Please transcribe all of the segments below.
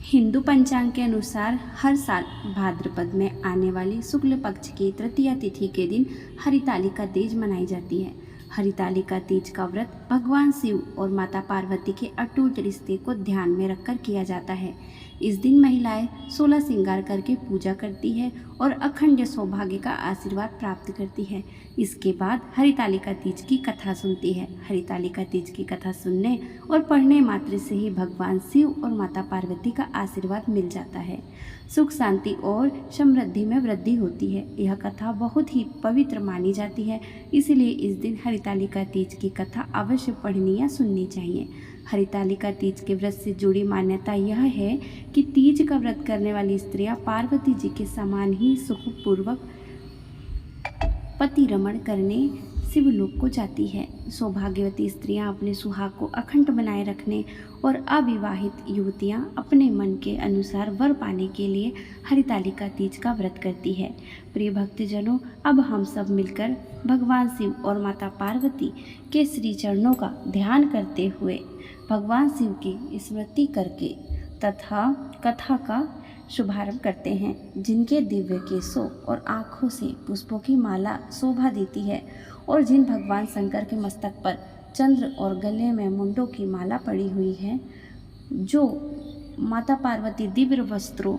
हिंदू पंचांग के अनुसार हर साल भाद्रपद में आने वाली शुक्ल पक्ष की तृतीया तिथि के दिन हरितालिका तीज मनाई जाती है। हरितालिका तीज का व्रत भगवान शिव और माता पार्वती के अटूट रिश्ते को ध्यान में रखकर किया जाता है। इस दिन महिलाएं 16 श्रृंगार करके पूजा करती है और अखंड सौभाग्य का आशीर्वाद प्राप्त करती है। इसके बाद हरितालिका तीज की कथा सुनती है। हरितालिका तीज की कथा सुनने और पढ़ने मात्र से ही भगवान शिव और माता पार्वती का आशीर्वाद मिल जाता है। सुख शांति और समृद्धि में वृद्धि होती है। यह कथा बहुत ही पवित्र मानी जाती है, इसलिए इस दिन हरितालिका तीज की कथा अवश्य पढ़नी या सुननी चाहिए। हरितालिका तीज के व्रत से जुड़ी मान्यता यह है कि तीज का व्रत करने वाली स्त्रियां पार्वती जी के समान ही सुखपूर्वक पति रमण करने शिवलोक को जाती है। सौभाग्यवती स्त्रियां अपने सुहाग को अखंड बनाए रखने और अविवाहित युवतियां अपने मन के अनुसार वर पाने के लिए हरितालिका तीज का व्रत करती है। प्रिय भक्तजनों, अब हम सब मिलकर भगवान शिव और माता पार्वती के श्री चरणों का ध्यान करते हुए भगवान शिव की स्मृति करके तथा कथा का शुभारंभ करते हैं, जिनके दिव्य केशों और आँखों से पुष्पों की माला शोभा देती है और जिन भगवान शंकर के मस्तक पर चंद्र और गले में मुंडों की माला पड़ी हुई है, जो माता पार्वती दिव्य वस्त्रों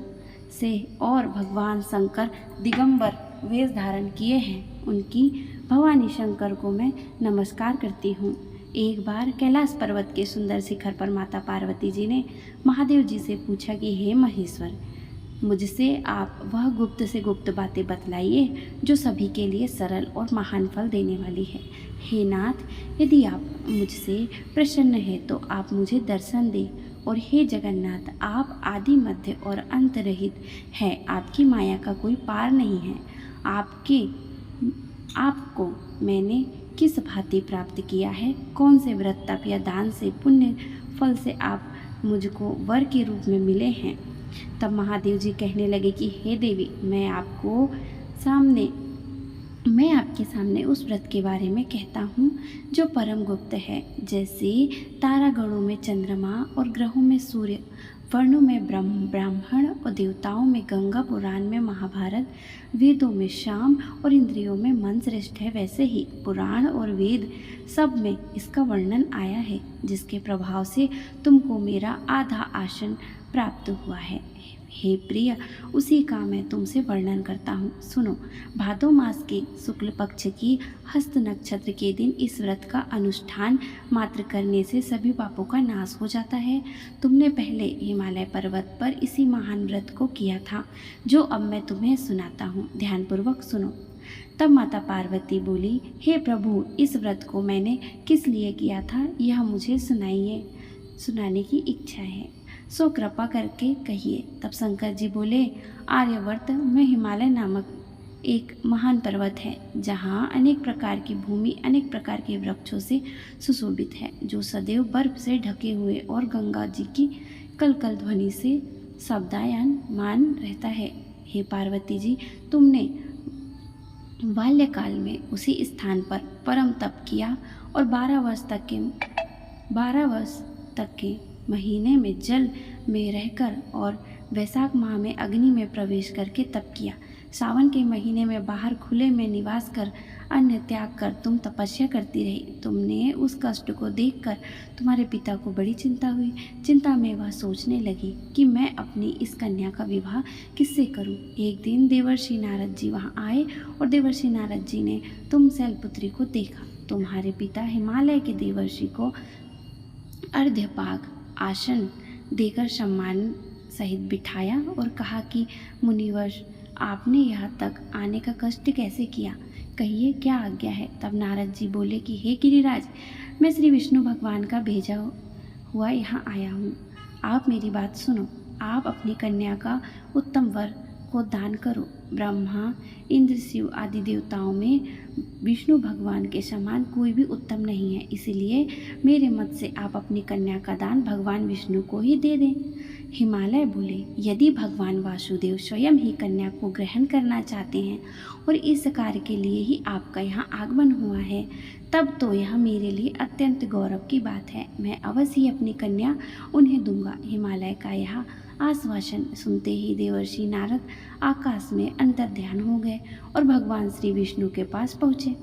से और भगवान शंकर दिगंबर वेश धारण किए हैं, उनकी भवानी शंकर को मैं नमस्कार करती हूँ। एक बार कैलाश पर्वत के सुंदर शिखर पर माता पार्वती जी ने महादेव जी से पूछा कि हे महेश्वर, मुझसे आप वह गुप्त से गुप्त बातें बतलाइए जो सभी के लिए सरल और महान फल देने वाली है। हे नाथ, यदि आप मुझसे प्रसन्न हैं तो आप मुझे दर्शन दें। और हे जगन्नाथ, आप आदि मध्य और अंत रहित हैं, आपकी माया का कोई पार नहीं है। आपको मैंने किस भांति प्राप्त किया है? कौन से व्रत तप या दान से पुण्य फल से आप मुझको वर के रूप में मिले हैं? तब महादेव जी कहने लगे कि हे देवी, मैं आपके सामने उस व्रत के बारे में कहता हूँ जो परम गुप्त है। जैसे तारागणों में चंद्रमा और ग्रहों में सूर्य, वर्णों में ब्राह्मण और देवताओं में गंगा, पुराण में महाभारत, वेदों में शाम और इंद्रियों में मन श्रेष्ठ है, वैसे ही पुराण और वेद सब में इसका वर्णन आया है, जिसके प्रभाव से तुमको मेरा आधा आसन प्राप्त हुआ है। हे प्रिय, उसी का मैं तुमसे वर्णन करता हूँ, सुनो। भादो मास के शुक्ल पक्ष की हस्त नक्षत्र के दिन इस व्रत का अनुष्ठान मात्र करने से सभी पापों का नाश हो जाता है। तुमने पहले हिमालय पर्वत पर इसी महान व्रत को किया था, जो अब मैं तुम्हें सुनाता हूँ, ध्यानपूर्वक सुनो। तब माता पार्वती बोली, हे प्रभु, इस व्रत को मैंने किस लिए किया था, यह मुझे सुनाने की इच्छा है, सो कृपा करके कहिए। तब शंकर जी बोले, आर्यवर्त में हिमालय नामक एक महान पर्वत है, जहाँ अनेक प्रकार की भूमि अनेक प्रकार के वृक्षों से सुशोभित है, जो सदैव बर्फ से ढके हुए और गंगा जी की कलकल ध्वनि से शब्दायमान रहता है। हे पार्वती जी, तुमने बाल्यकाल में उसी स्थान पर परम तप किया और 12 वर्ष तक के महीने में जल में रहकर और वैशाख माह में अग्नि में प्रवेश करके तप किया। सावन के महीने में बाहर खुले में निवास कर अन्न त्याग कर तुम तपस्या करती रही। तुमने उस कष्ट को देखकर तुम्हारे पिता को बड़ी चिंता हुई। चिंता में वह सोचने लगी कि मैं अपनी इस कन्या का विवाह किससे करूं। एक दिन देवर्षि नारद जी वहां आए और देवर्षि नारद जी ने तुम शैलपुत्री को देखा। तुम्हारे पिता हिमालय के देवर्षि को अर्ध्यपाग आसन देकर सम्मान सहित बिठाया और कहा कि मुनिवर, आपने यहाँ तक आने का कष्ट कैसे किया, कहिए क्या आज्ञा है। तब नारद जी बोले कि हे गिरिराज, मैं श्री विष्णु भगवान का भेजा हुआ यहाँ आया हूँ। आप मेरी बात सुनो। आप अपनी कन्या का उत्तम वर को दान करो। ब्रह्मा, इंद्र, शिव आदि देवताओं में विष्णु भगवान के समान कोई भी उत्तम नहीं है, इसलिए मेरे मत से आप अपनी कन्या का दान भगवान विष्णु को ही दे दें। हिमालय बोले, यदि भगवान वासुदेव स्वयं ही कन्या को ग्रहण करना चाहते हैं और इस कार्य के लिए ही आपका यहाँ आगमन हुआ है, तब तो यह मेरे लिए अत्यंत गौरव की बात है। मैं अवश्य ही अपनी कन्या उन्हें दूंगा। हिमालय का यह आश्वासन सुनते ही देवर्षि नारद आकाश में अंतर्ध्यान हो गए और भगवान श्री विष्णु के पास पहुँचे।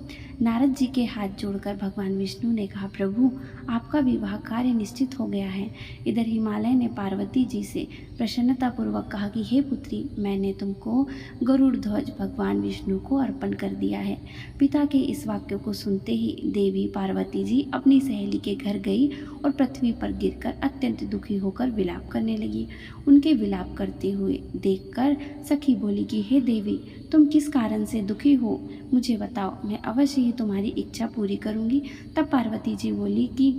नारद जी के हाथ जोड़कर भगवान विष्णु ने कहा, प्रभु आपका विवाह कार्य निश्चित हो गया है। इधर हिमालय ने पार्वती जी से प्रसन्नतापूर्वक कहा कि हे पुत्री, मैंने तुमको गरुड़ ध्वज भगवान विष्णु को अर्पण कर दिया है। पिता के इस वाक्य को सुनते ही देवी पार्वती जी अपनी सहेली के घर गई और पृथ्वी पर गिरकर अत्यंत दुखी होकर विलाप करने लगी। उनके विलाप करते हुए देखकर सखी बोली कि हे देवी, तुम किस कारण से दुखी हो, मुझे बताओ, मैं अवश्य ही तुम्हारी इच्छा पूरी करूंगी। तब पार्वती जी बोली कि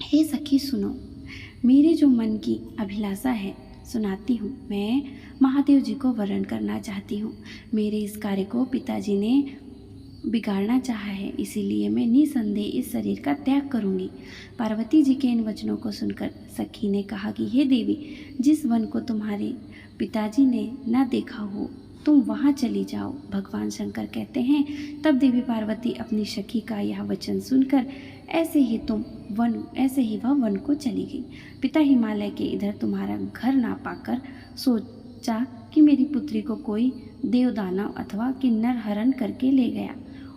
हे सखी सुनो, मेरे जो मन की अभिलाषा है सुनाती हूँ। मैं महादेव जी को वरण करना चाहती हूँ। मेरे इस कार्य को पिताजी ने बिगाड़ना चाहा है, इसीलिए मैं निसंदेह इस शरीर का त्याग करूंगी। पार्वती जी के इन वचनों को सुनकर सखी ने कहा कि हे देवी, जिस वन को तुम्हारे पिताजी ने न देखा हो तुम वहाँ चली जाओ। भगवान शंकर कहते हैं, तब देवी पार्वती अपनी सखी का यह वचन सुनकर ऐसे ही वह वन को चली गई। पिता हिमालय के इधर तुम्हारा घर ना पाकर सोचा कि मेरी पुत्री को कोई देवदानव अथवा किन्नर हरण करके ले गया,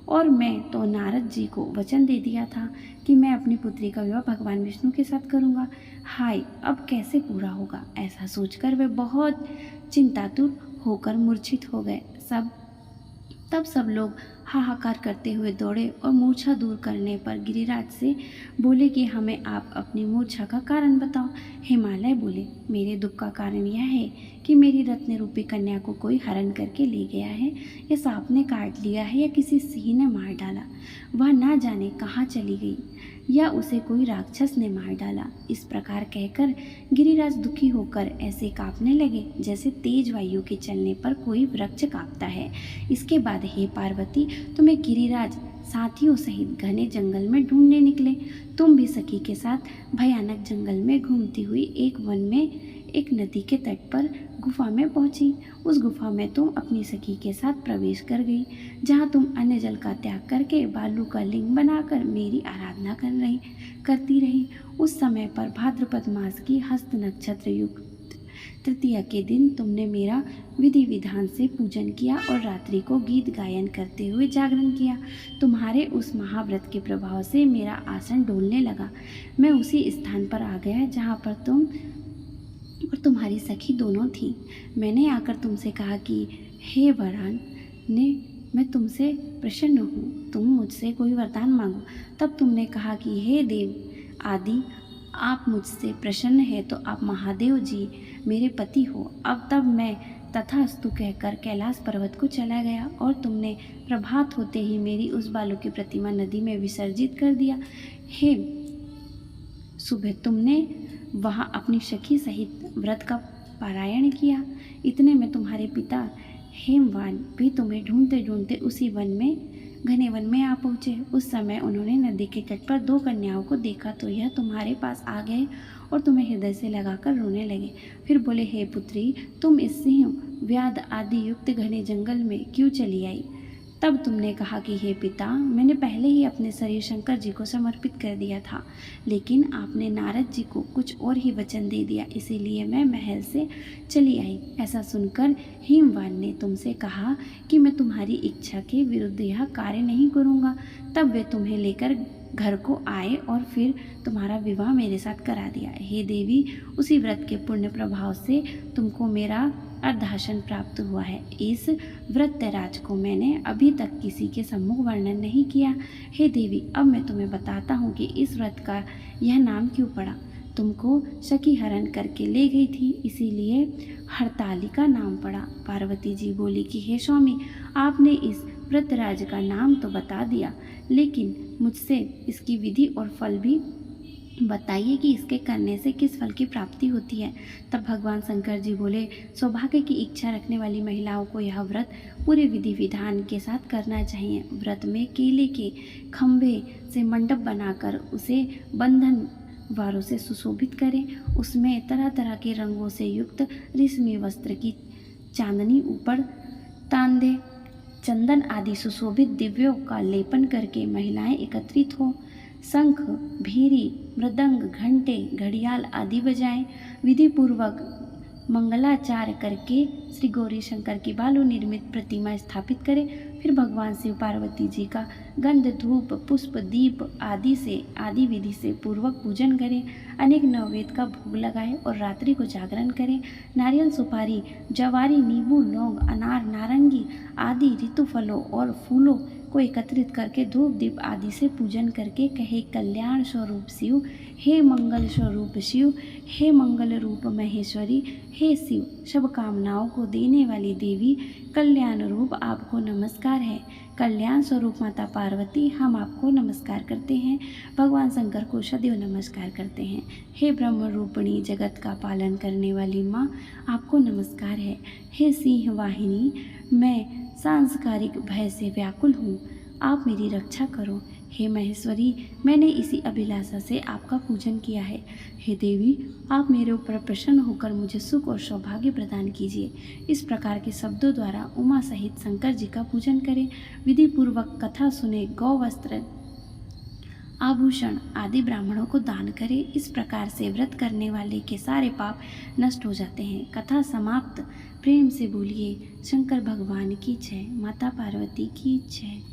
और मैं तो नारद जी को वचन दे दिया था कि मैं अपनी पुत्री का विवाह भगवान विष्णु के साथ करूँगा। हाय, अब कैसे पूरा होगा। ऐसा सोचकर वे बहुत चिंतातुर होकर मूर्छित हो गए। तब सब लोग हाहाकार करते हुए दौड़े और मूर्छा दूर करने पर गिरिराज से बोले कि हमें आप अपनी मूर्छा का कारण बताओ। हिमालय बोले, मेरे दुख का कारण यह है कि मेरी रत्न रूपी कन्या को कोई हरण करके ले गया है, या सांप ने काट लिया है, या किसी सिंह ने मार डाला। वह ना जाने कहाँ चली गई, या उसे कोई राक्षस ने मार डाला। इस प्रकार कहकर गिरिराज दुखी होकर ऐसे कांपने लगे जैसे तेज वायु के चलने पर कोई वृक्ष कांपता है। इसके बाद हे पार्वती, तुम्हें गिरिराज साथियों सहित घने जंगल में ढूंढने निकले। तुम भी सखी के साथ भयानक जंगल में घूमती हुई एक वन में एक नदी के तट पर गुफा में पहुंची। उस गुफा में तुम अपनी सखी के साथ प्रवेश कर गई, जहां तुम अन्य जल का त्याग करके बालू का लिंग बनाकर मेरी आराधना करती रही। उस समय पर भाद्रपद मास की हस्त नक्षत्र युक्त तृतीया के दिन तुमने मेरा विधि विधान से पूजन किया और रात्रि को गीत गायन करते हुए जागरण किया। तुम्हारे उस महाव्रत के प्रभाव से मेरा आसन डोलने लगा। मैं उसी स्थान पर आ गया जहाँ पर तुम और तुम्हारी सखी दोनों थी। मैंने आकर तुमसे कहा कि हे वरान ने, मैं तुमसे प्रसन्न हूँ, तुम मुझसे कोई वरदान मांगो। तब तुमने कहा कि हे देव आदि, आप मुझसे प्रसन्न है तो आप महादेव जी मेरे पति हो। अब तब मैं तथास्तु कहकर कैलाश पर्वत को चला गया और तुमने प्रभात होते ही मेरी उस बालू की प्रतिमा नदी में विसर्जित कर दिया। हे सुबह तुमने वहाँ अपनी सखी सहित व्रत का पारायण किया। इतने में तुम्हारे पिता हेमवान भी तुम्हें ढूंढते ढूंढते उसी घने वन में आ पहुँचे। उस समय उन्होंने नदी के तट पर दो कन्याओं को देखा तो यह तुम्हारे पास आ गए और तुम्हें हृदय से लगाकर रोने लगे। फिर बोले, हे पुत्री, तुम इस सिंह व्याध आदि युक्त घने जंगल में क्यों चली आई। तब तुमने कहा कि हे पिता, मैंने पहले ही अपने शरीर शंकर जी को समर्पित कर दिया था, लेकिन आपने नारद जी को कुछ और ही वचन दे दिया, इसीलिए मैं महल से चली आई। ऐसा सुनकर हिमवान ने तुमसे कहा कि मैं तुम्हारी इच्छा के विरुद्ध यह कार्य नहीं करूँगा। तब वे तुम्हें लेकर घर को आए और फिर तुम्हारा विवाह मेरे साथ करा दिया। हे देवी, उसी व्रत के पुण्य प्रभाव से तुमको मेरा अर्धासन प्राप्त हुआ है। इस व्रतराज को मैंने अभी तक किसी के सम्मुख वर्णन नहीं किया। हे देवी, अब मैं तुम्हें बताता हूँ कि इस व्रत का यह नाम क्यों पड़ा। तुमको सखी हरण करके ले गई थी, इसीलिए हरताली का नाम पड़ा। पार्वती जी बोली कि हे स्वामी, आपने इस व्रतराज का नाम तो बता दिया, लेकिन मुझसे इसकी विधि और फल भी बताइए कि इसके करने से किस फल की प्राप्ति होती है। तब भगवान शंकर जी बोले, सौभाग्य की इच्छा रखने वाली महिलाओं को यह व्रत पूरे विधि विधान के साथ करना चाहिए। व्रत में केले के खंभे से मंडप बनाकर उसे बंधन वारों से सुशोभित करें। उसमें तरह तरह के रंगों से युक्त रेशमी वस्त्र की चांदनी ऊपर तान दें। चंदन आदि सुशोभित दिव्यों का लेपन करके महिलाएं एकत्रित हों। शंख, भीरी, मृदंग, घंटे, घड़ियाल आदि बजाएं। विधि पूर्वक मंगलाचार करके श्री गौरी शंकर की बालू निर्मित प्रतिमा स्थापित करें। फिर भगवान शिव पार्वती जी का गंध, धूप, पुष्प, दीप आदि विधि से पूर्वक पूजन करें। अनेक नववेद का भोग लगाएं और रात्रि को जागरण करें। नारियल, सुपारी, जवारी, नींबू, लौंग, अनार, नारंगी आदि ऋतु फलों और फूलों को एकत्रित करके धूप दीप आदि से पूजन करके कहे, कल्याण स्वरूप शिव, हे मंगल स्वरूप शिव, हे मंगल रूप महेश्वरी, हे शिव, सब कामनाओं को देने वाली देवी, कल्याण रूप आपको नमस्कार है। कल्याण स्वरूप माता पार्वती, हम आपको नमस्कार करते हैं। भगवान शंकर को सदैव नमस्कार करते हैं। हे ब्रह्म रूपिणी, जगत का पालन करने वाली माँ, आपको नमस्कार है। हे सिंह वाहिनी, मैं सांसारिक भय से व्याकुल हूँ, आप मेरी रक्षा करो। हे महेश्वरी, मैंने इसी अभिलाषा से आपका पूजन किया है। हे देवी, आप मेरे ऊपर प्रसन्न होकर मुझे सुख और सौभाग्य प्रदान कीजिए। इस प्रकार के शब्दों द्वारा उमा सहित शंकर जी का पूजन करें। विधि पूर्वक कथा सुने, गौ वस्त्र, आभूषण आदि ब्राह्मणों को दान करें। इस प्रकार से व्रत करने वाले के सारे पाप नष्ट हो जाते हैं। कथा समाप्त। प्रेम से बोलिए शंकर भगवान की जय, माता पार्वती की जय।